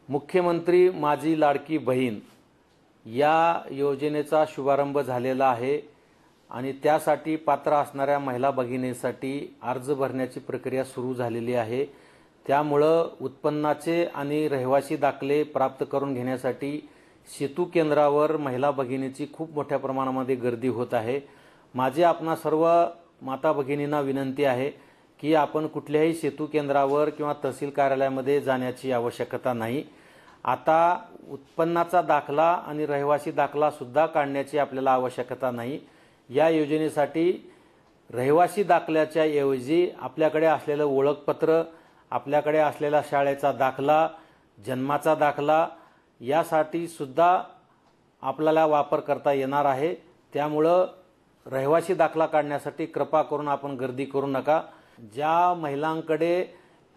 मुख्यमंत्री माझी लाडकी बहीण या योजनेचा शुभारंभ झालेला आहे आणि त्यासाठी पात्र असणाऱ्या महिला भगिनींसाठी अर्ज भरण्याची प्रक्रिया सुरू झालेली आहे। त्यामुळे उत्पन्नाचे आणि रहिवासी दाखले प्राप्त करून घेण्यासाठी सेतू केंद्रावर महिला भगिनींची खूप मोठ्या प्रमाणामध्ये गर्दी होत आहे। माझी आपणा सर्व माता भगिनींना विनंती आहे की आपण कुठल्याही सेतू केंद्रावर किंवा तहसील कार्यालयामध्ये जाण्याची आवश्यकता नाही। आता उत्पन्नाचा दाखला आणि रहिवासी दाखला सुद्धा काढण्याची आपल्याला आवश्यकता नाही। या योजनेसाठी रहिवासी दाखल्याच्या ऐवजी आपल्याकडे असलेले ओळखपत्र, आपल्याकडे असलेला शाळेचा दाखला, जन्माचा दाखला यासाठी सुद्धा आपल्याला वापर करता येणार आहे। त्यामुळे रहिवासी दाखला काढण्यासाठी कृपा करून आपण गर्दी करू नका। ज्या महिलांकडे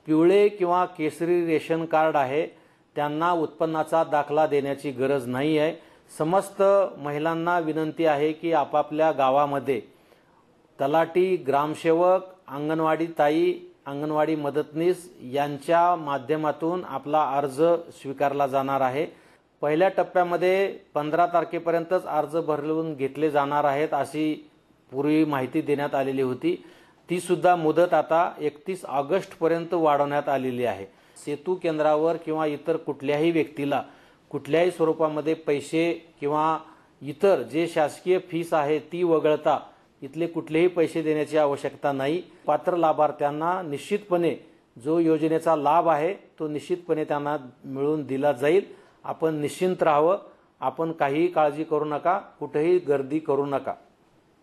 पिवळे किंवा केसरी रेशन कार्ड आहे त्यांना उत्पन्नाचा दाखला देण्याची गरज नाही आहे। समस्त महिलांना विनंती आहे की आपापल्या गावामध्ये तलाठी, ग्रामसेवक, अंगणवाडी ताई, अंगणवाडी मदतनीस यांच्या माध्यमातून आपला अर्ज स्वीकारला जाणार आहे। पहिल्या टप्प्यामध्ये 15 तारखेपर्यंतच अर्ज भरून घेतले जाणार आहेत अशी पूर्वी माहिती देण्यात आलेली होती। ती सुद्धा मुदत आता 31 ऑगस्ट पर्यंत वाढवण्यात आलेली आहे। सेतू केंद्रावर किंवा इतर कुठल्याही व्यक्तीला कुठल्याही स्वरूपामध्ये पैसे किंवा इतर जे शासकीय फीस आहे ती वगळता इथले कुठलेही पैसे देण्याची आवश्यकता नाही। पात्र लाभार्थ्यांना निश्चितपणे जो योजनेचा लाभ आहे तो निश्चितपणे त्यांना मिळून दिला जाईल। आपण निश्चिंत राहावं, आपण काही काळजी करू नका, कुठेही गर्दी करू नका।